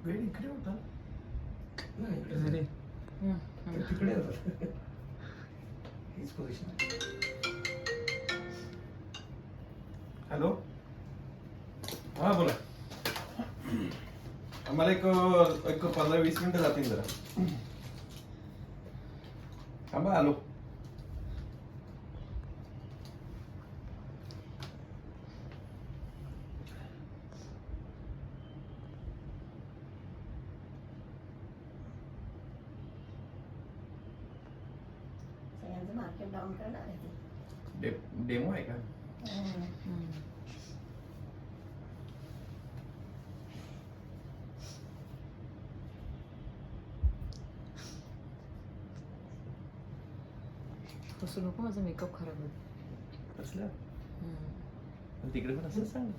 Bed इकडे होता नाही इकडे अरे तिकडे होता हीच पोझिशन. हॅलो हा बोला. आम्हाला एक 15-20 मिनिटं जातील जरा. थांबा आलो. सगळ्यांचं मार्केट डाऊन करणार आहे ते. डेमो आहे का? हसू नको, माझा मेकअप खराब होईल. कसलं तिकडे पण असंच सांग.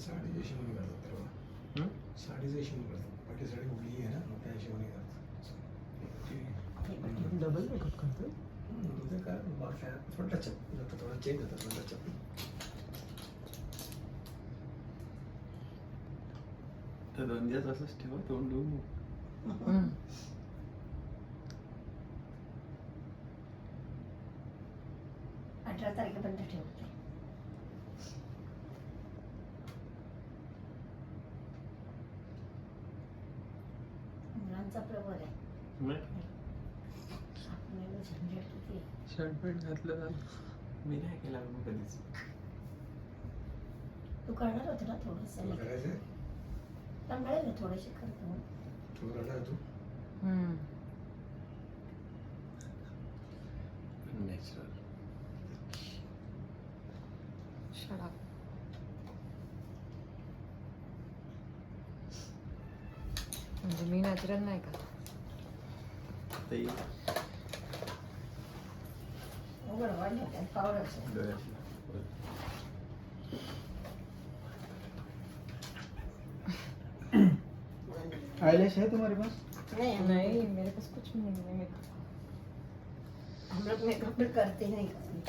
साडी जशी म्हणून घालतात तेव्हा साडी जशी म्हणून घालतात बाकी साडी उघडी आहे ना मग त्या हिशोबाने घालतात. डबल मेकअप करतो. ते काय थोडं टचअप जातं थोडा चेंज होतं थोडा टचअप. तर 2 दिवस असंच ठेवा तोंड धुवून. 18 तारखेपर्यंत ठेवते. मुलांचा प्रबळ आहे. आपल्याला झंझट होती. शर्ट पॅन्ट घातलं झालं. मी नाही केला मग कधीच. तू करणार होते ना थोडंसं. करायचं कंटाळले थोडेसे करतो. तू रडा तू नॅचरल. शडा. म्हणजे मी नॅचरल नाही का? ते उघड वाढलं त्यात पावडर. आईलैश है तुम्हारे पास? नहीं, मेरे पास कुछ नहीं है मेकअप. हम लोग मेकअप भी करते नहीं कभी.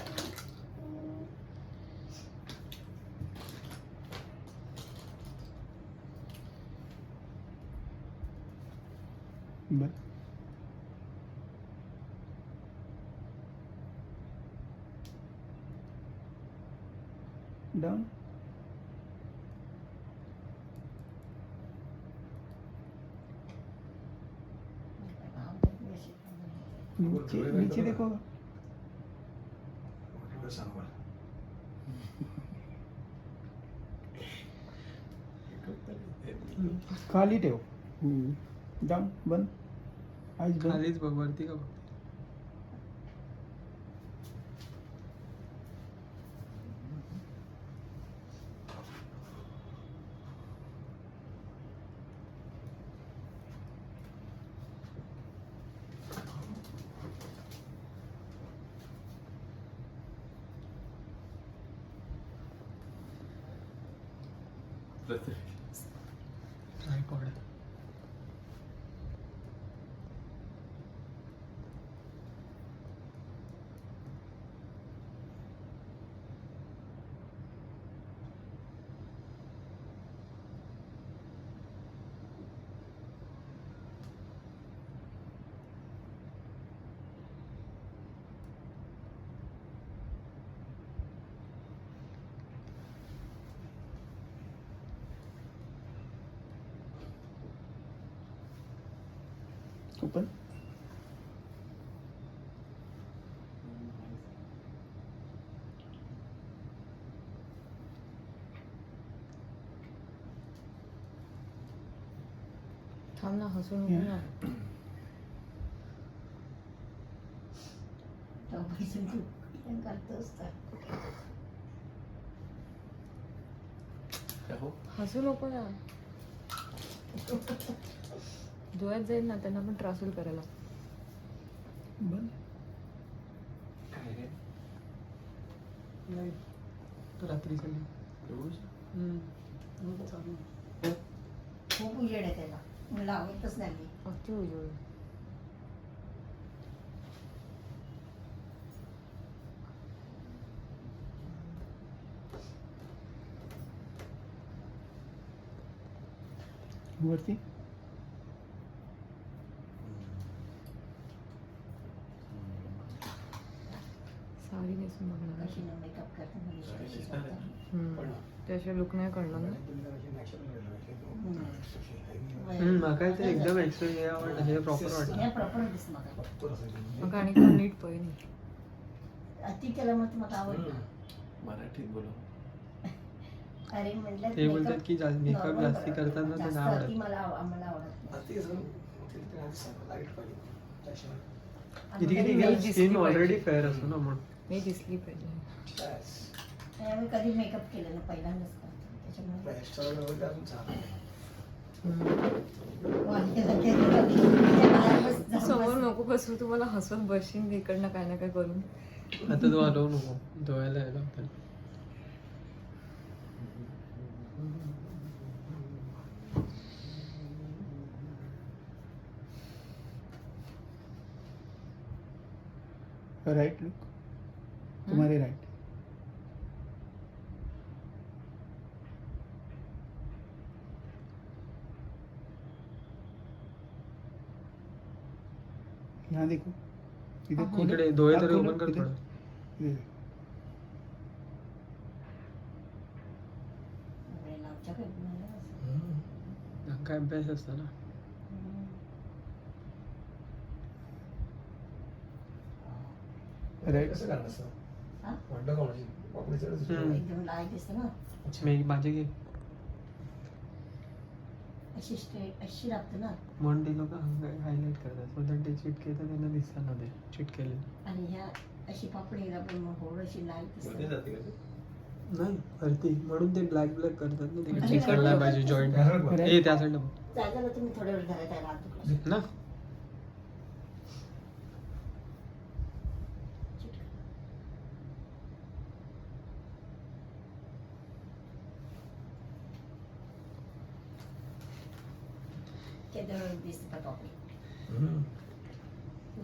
डाउन. नीचे नीचे देखो. सांभाळ. खाली ठेव. डाउन. बंद. आईज बंद. खालीच बघ, वरती का बघ. ट्रायपॉड. ओपन. थांब ना, हसू नको ना. तेव्हापासून तू करतोस तर. हसू नको ना. धुवायत जाईल ना, त्यांना पण त्रास होईल करायला. बंद. नाही, रात्री चालली. रोज चालू. खूप उजेड आहे त्याला. मी लावतच नाही. अति उजळ. वरती साडी नेसून बघणार कशी ना मेकअप करते म्हणजे साडी कशी नेसणार आहे. करते. हम्म. त्याशिवाय लुक नाही कळणार ना म्हाका ते एकदम एक्स्ट्रा हे आवडलं हे प्रॉपर वाटलं हे प्रॉपर दिसत म्हाका मग आणि पण नीट पळय न्ही अति केलं मग म्हाका आवडलं मराठीत बोला. अरे म्हटलं ते बोलतात की मेकअप normal जास्ती बरं. करतात ना ते जास्त नाही अति आवडत मला आम्हाला आवडत नाही. अति कसं तिथे आधी सांगा लाईट पाहिजे त्याशिवाय किती आम्ही किती कधी दिसली स्किन पाहिजे. ऑलरेडी फेअर असतो ना म्हणून मी दिसली पाहिजे बस. आम्ही कधी मेकअप केलं ना पहिल्यांदाच करतो त्याच्यामुळे हेअरस्टाईल वगैरे अजून चालू आहे. समोर नको बसू तुम्हाला हसवत बशीन इकडनं काय ना काय करून आता तू हलवू नको धुवायला यायला आपल्याला राइट लुक तुम्हारे राइट यहाँ देखो इधर खोलो। इकडे डोळे आप तरी खोलो, ओपन कर इधर, थोडं इधर। काय अभ्यास असतं ना राइट कसं करणार असं हा? वाटलं का म्हणजे वाकडीचं हम्म. एकदम लाईट दिसतं ना मी माझे घे अशी स्ट्रेट अशी लागते ना म्हणून ते लोक हायलाईट करतात पण ते चिटके तर त्यांना दिसतात ना ते चिटकेले आणि ह्या अशी पापडीला पण मग थोडीशी लाईट मध्ये दिसते जाते का ते? नाही करते म्हणून ते ब्लॅक ब्लॅक करतात ना ते अरे, चिकटला अरे, पाहिजे जॉईंट बरोबर. ए त्या साईडला जायला तुम्ही थोड्या वेळ धरायचा आहे राहतो ना ते दर दिसतं का पापडी हम्म.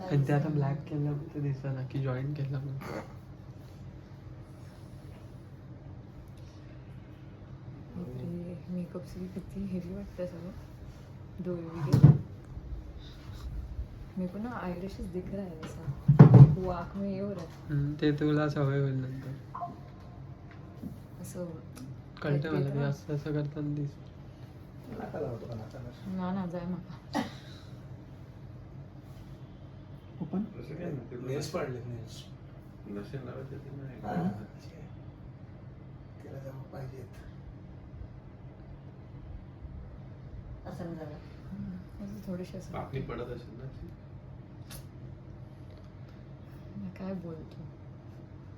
आणि ते आता ब्लॅक केलं ते दिसत ना की जॉईंट केलं पण मेकअप किती हेवी वाटतं सगळं डोळे मेरे को ना आईलैशेस दिख रहा है ऐसा वो आँख में ये हो रहा है ते तुला सवय होईल नंतर असं कळतं मला ते असं असं करताना दिस नाकाला होतो का नाकाला? ना ना जाय म्हाका ओपन नेल्स पाडलेत नेल्स. हा. त्याला जरा पाहिजेत. असं झालं असं थोडीशी असं पापणी पडत असेल ना ती. मी काय बोलतो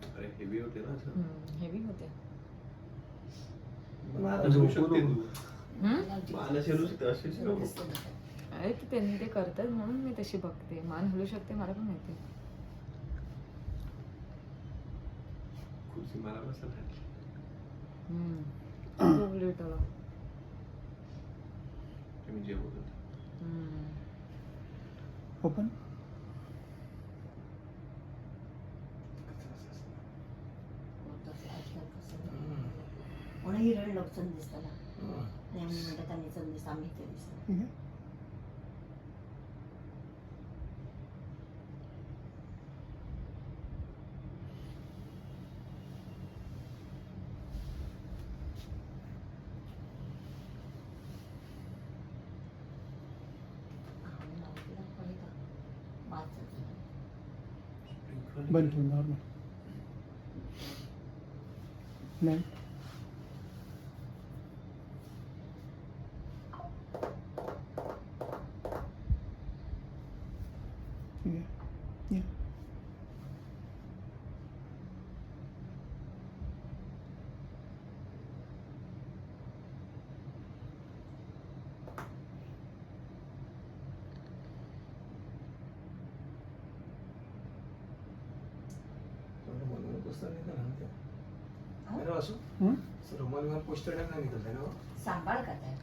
अरे हेवी होते ना असं हेवी होते मला झोपू झोपू शकते नको. तू. मान अशी हलू शकते अशीच नको. दिसतं ना. अरे ते त्यांनी ते करतात म्हणून मी तशी बघते मान हलू शकते मला पण माहिती खुर्ची मला बसायला लागली. खूप लेट आला तुम्ही जेवत होते. ओपन होतं आजकाल कसं. म्हणून हिरण लोकचंद दिसतं ना नेहमी म्हणतात त्यांनी चंद दिसतं आम्ही ते दिसतं ठीक है बंद ठेव नॉर्मल नाही ठीक है या रुमाल पुस्तक निघालं ना ते. हा? अरे वासू हम्म? रुमाल पुस्तक नाही निघत आहे ना हो? सांभाळ करताय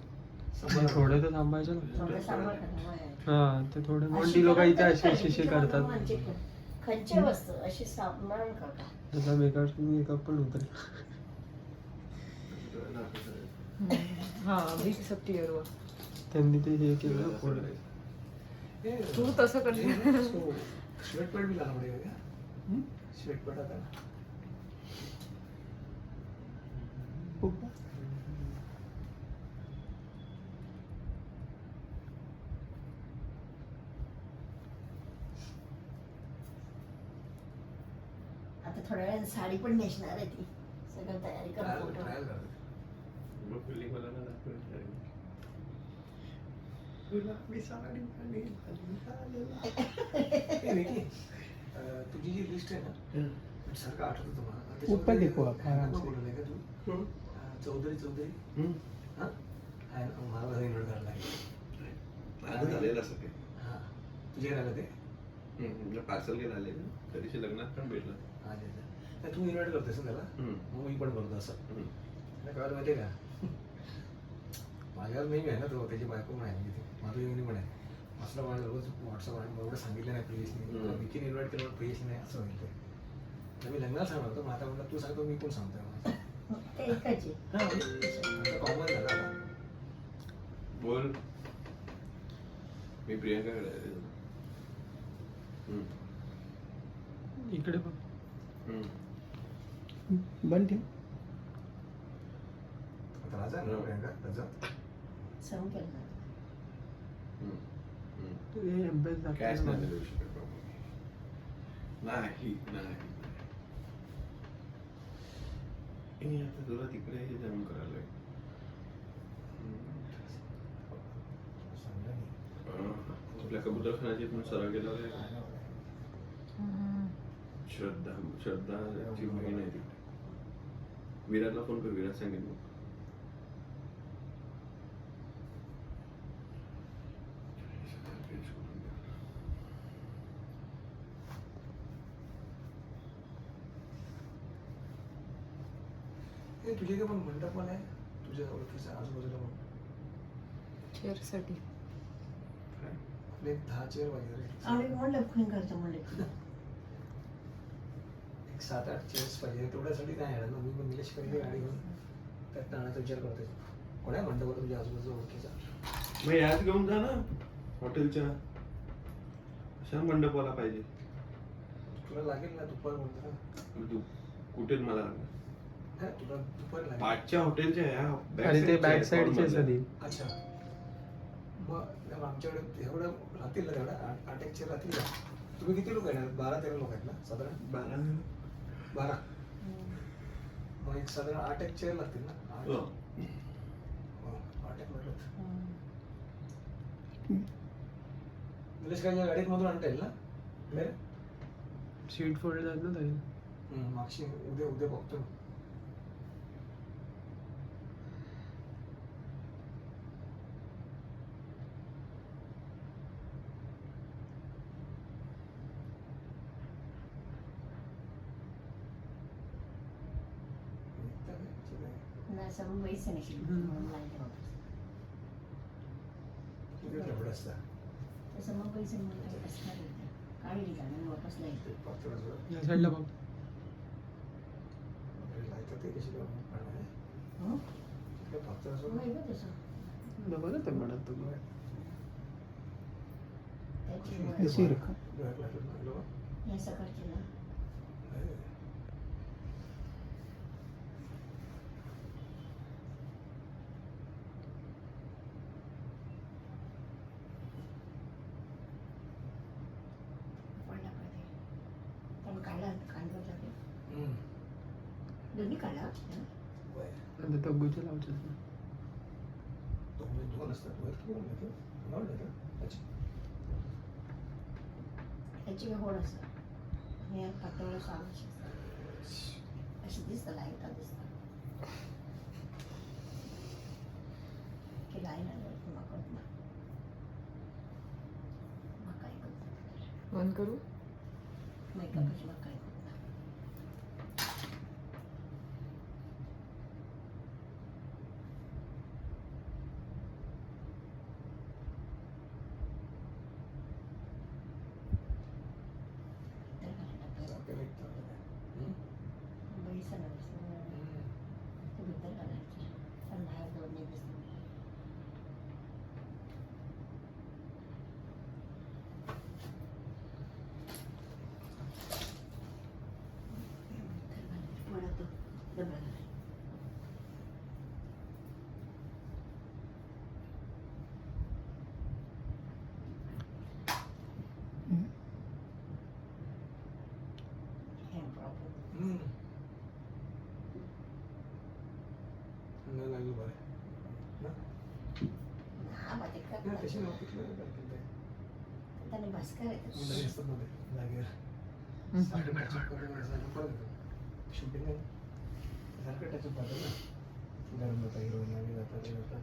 सांभाळा. थोडं तर थांबायचं ना थोडं सांभाळ करताय हा ते थोडे मोठी लोक इथे अशी अशी करतात खंचे वस्तू अशी सांभाळ करतात त्याचा मेकअप पण होतं डोळ्याला असं करायचं. हाँ अभी सब क्लियर हुआ त्यांनी ते हे केलं पुढे तू तसं करशील. स्वेट पैंट भी लाना पड़ेगा क्या? स्वेट पैंट आता है ना? ऊपर आता थोड्या वेळाने साडी पण नेसणार आहे ती. सगळं तयारी करून ट्रायल फोटो. ट्रायल कर मग फिलिंग मला ना दाखवली. तुला मी साडी आणि ए, निकी, तुझी जी लिस्ट आहे ना सारखं आठवतं तुम्हाला ऊपर देखो आप, आराम से. बोलू नाही का तू चौधरी हां मला इन्व्हर्ट करायला लागेल. माझं झालेलं असं काही हां तुझे राहिलं ते पार्सल घेऊन आले ना त्या दिवशी लग्नात पण भेटलं. अच्छा तू इन्व्हाइट करतेस ना त्याला मग मी पण करतो असं काय कळलं माहिती आहे का माझ्यावर नेहमी आहे ना तो त्याची बायको पण आहे तिथे माधुरी पण आहे असलं मला रोज व्हॉट्सअप आहे मला एवढं सांगितलं नाही प्रियसने विकीन इन्व्हाइट केलं प्रियस नाही असं होईल ते तर मी लग्नाला सांगणार होतो मग आता म्हटलं तू सांगतो मी पण सांगतोय ते एकाचे. कॉमन झालं आता बोल मी प्रियंकाकडे आहे. इकडे बघ. बंद ठेव. आता राजा ना प्रियंका राजा सहन केलं जातं. तू हे अभ्यास कॅश दाखव. नाही देऊ शकत बाबा. नाही मी आता तुला तिकडे हे जमा करायला आपल्या कबूतरखान्याची पण सराव केला आहे. श्रद्धाची बहीण आहे तिकडे. विराटला फोन कर. विराट सांगेल मग. तुझे काय पण मंडप पण आहे तुझ्या ओळखीच्या आजूबाजूला पण चेअरसाठी आपले 10 चेअर पाहिजे रे. आम्ही म्हणलं बुकिंग करतो म्हणलं की एक 7-8 चेअर्स पाहिजे तेवढ्यासाठी नाही आहे ना मी पण निलेश पहिले गाडी घेऊन त्यात आणण्याचा विचार करतोय. कोणा मंडप तुझ्या आजूबाजूला ओळखीचा मग याच घेऊन जा ना हॉटेलच्या. अशा मंडपाला पाहिजे. तुला लागेल ना दुपार म्हणतो ना तू कुठे मला लागणार? नाही, तुला दुपार लागेल. पाचच्या हॉटेलच्या ह्या अरे ते बॅक साईडचे सदी. अच्छा मग आमच्याकडे एवढं राहतील ना तेवढा 8 चेअर राहतील का? तुम्ही किती लोक येणार? 12-13 लोक आहेत ना साधारण? 12 मग एक साधारण 8 चेअर लागतील ना? 8 म्हटलं निलेश काय गाडीत मधून आणता येईल ना? सीट फोल्ड आहेत ना ताई. मागची उद्या बघतो. नाही सर मुंबईचं नाही म्हणून लागलं होतं. एवढं असतं तसं मुंबईचं म्हणून असणार होतं. काढली जाणं वापस नाही. या साईडला बघ. ते कशी पाणी हो फक्त होय गं तसं. बघा ते म्हणत तुम्ही. त्याची ऐसे ही रखा. या सकाळची ना पडला पाहिजे. पण काढला कांडवर लागेल. दोन्ही काढला आता तब्बूचे लावतात ना. दोन असतात त्याची होड असतं आणि या पातळ सावशी अशी दिसतं लाईटा दिसतात की लाईन आलं मग काय करतात बंद करू. मेकअपची मग काय करतात. डबल. Hand problem. नाही लागलं बरं ना? हा, मग ते नाही, करतात. तशी नव्हती केलं, काय केलं ते. त्याने भास्कर येतात. मुलं असतात ना ते, जागेवर. साडे साडे परत येतो. शूटिंग आहे. सारखं त्याच्यात जातं ना. गरम होतं, हिरोईन आली जातात, हे जातात.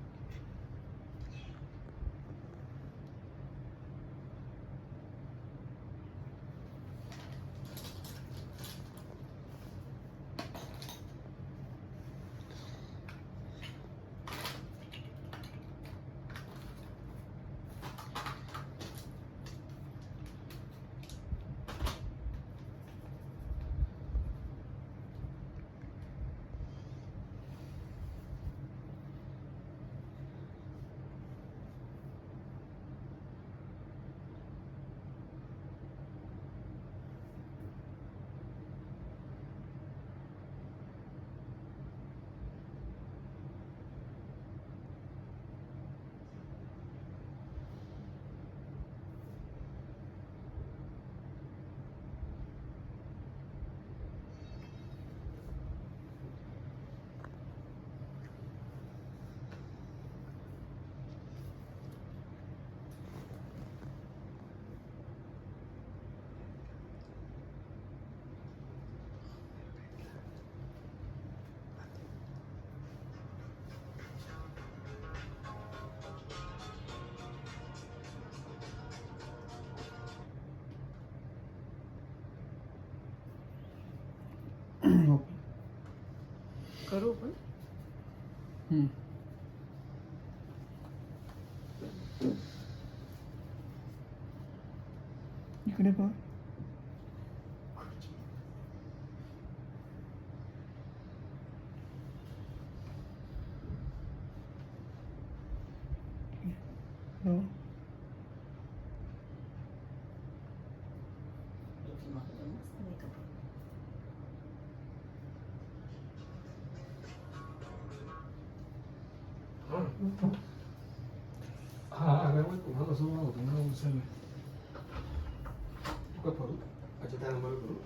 ओके. करू पण हम्म. इकडे पहा. हो. तुझी मागं मस्त makeup. हा अगर तुम्हाला असं होतं ना उचल तुका करू अच्छा त्या नंबर करू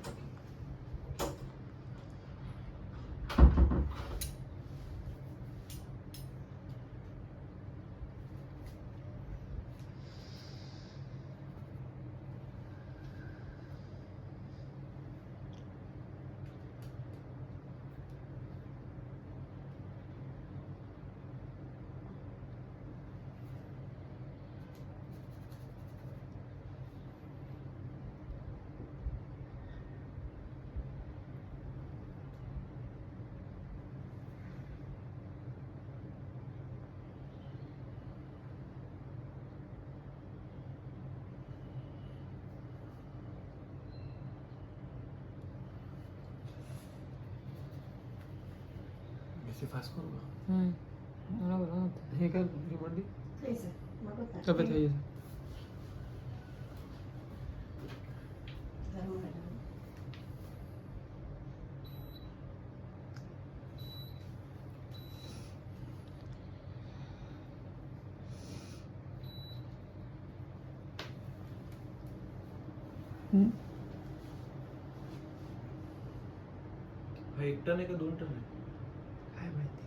बेसी फास्ट करू का मला बरं होतं. हे काय रिमांडी Please, मागवत ना. तब्येत आहे गरम गरम. हम्म. हा 1 टन आहे का 2 टन आहे? काय माहिती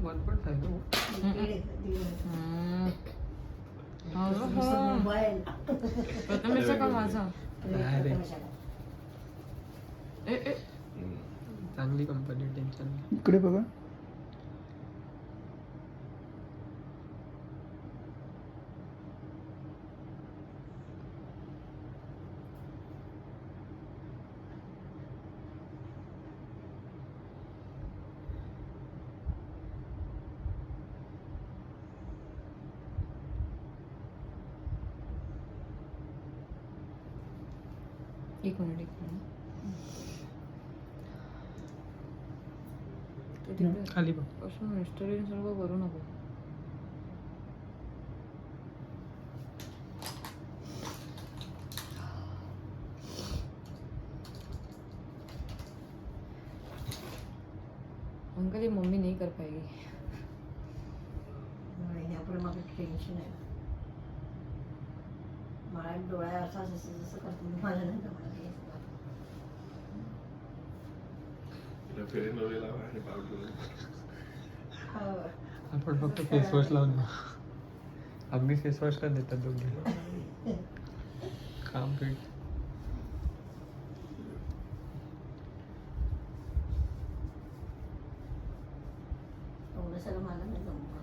1.5 ना दीड आहे, दीड आहे. अगं, मोबाईल. प्रथमेशचा का माझा? नाही रे. प्रथमेशाला. ए ए चांगली कंपनी टेन्शन नाही. इकडे बघा. एक मिनिट ते हम्म. तिकडे खाली बघ. पासून मिस्टरीन सर्व करू नको. अंकल ये मम्मी नहीं कर पाएगी. यापुढे मला टेन्शन आहे. मला डोळ्या असं जसं जसं करतो मला नाही जमणार हे सगळं. तिला फेरे नवले लावा आणि पावडर हो. आपण फक्त फेस वॉश लावून आम्ही फेस वॉश का देतात दोघे काम पीठ. एवढं सगळं मला नाही जमणार.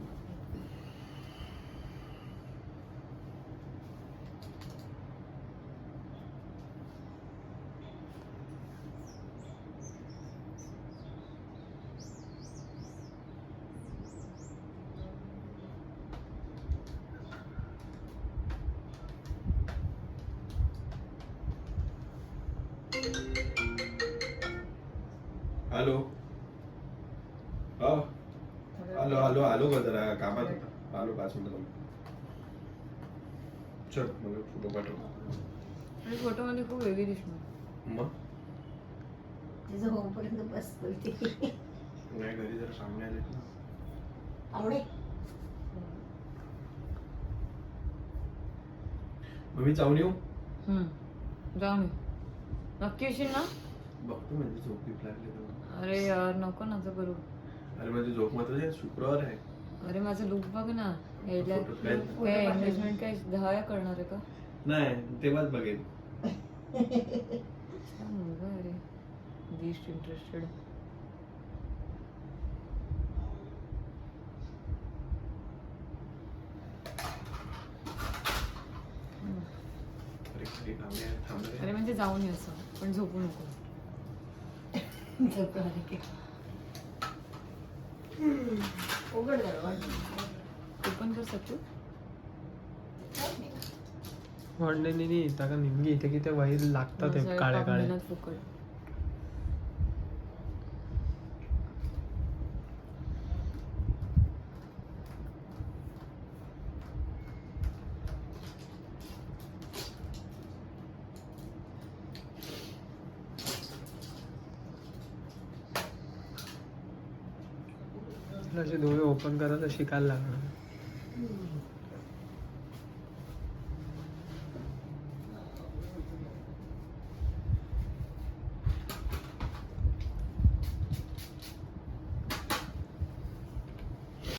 हॅलो हा आलो आलो आलो का जरा कामात होता. आलो 5 मिनिटं. चल मला फोटो पाठव. आणि फोटोमध्ये खूप वेगळी दिसणार. मग तिचं होईपर्यंत बसतो ते. नाही घरी जरा सामने आले ना. आवडे मग मी जाऊन येऊ. जाऊन ये. नक्की येशील ना? बघतो म्हणजे झोप बीप लागली तर. अरे यार नको ना असं करू. अरे माझी झोप मात्र शुक्रवार आहे. अरे माझं लुक बघ ना. यायला फोटो काय? काय एंगेजमेंट काय 10 करणार आहे का? नाही तेव्हाच बघेन. अच्छा मुलगा आहे रे. List interested. अरे घरी थांबले अरे म्हणजे जाऊन ये असं पण झोपू नको. उघड कर. ओपन कर सकतो. ऑनलाईन ताका निमगी इथे की ते वायर लागतात हे काळ्या काळ्या. फुकट. असे डोळे ओपन करायला शिकायला लागणार.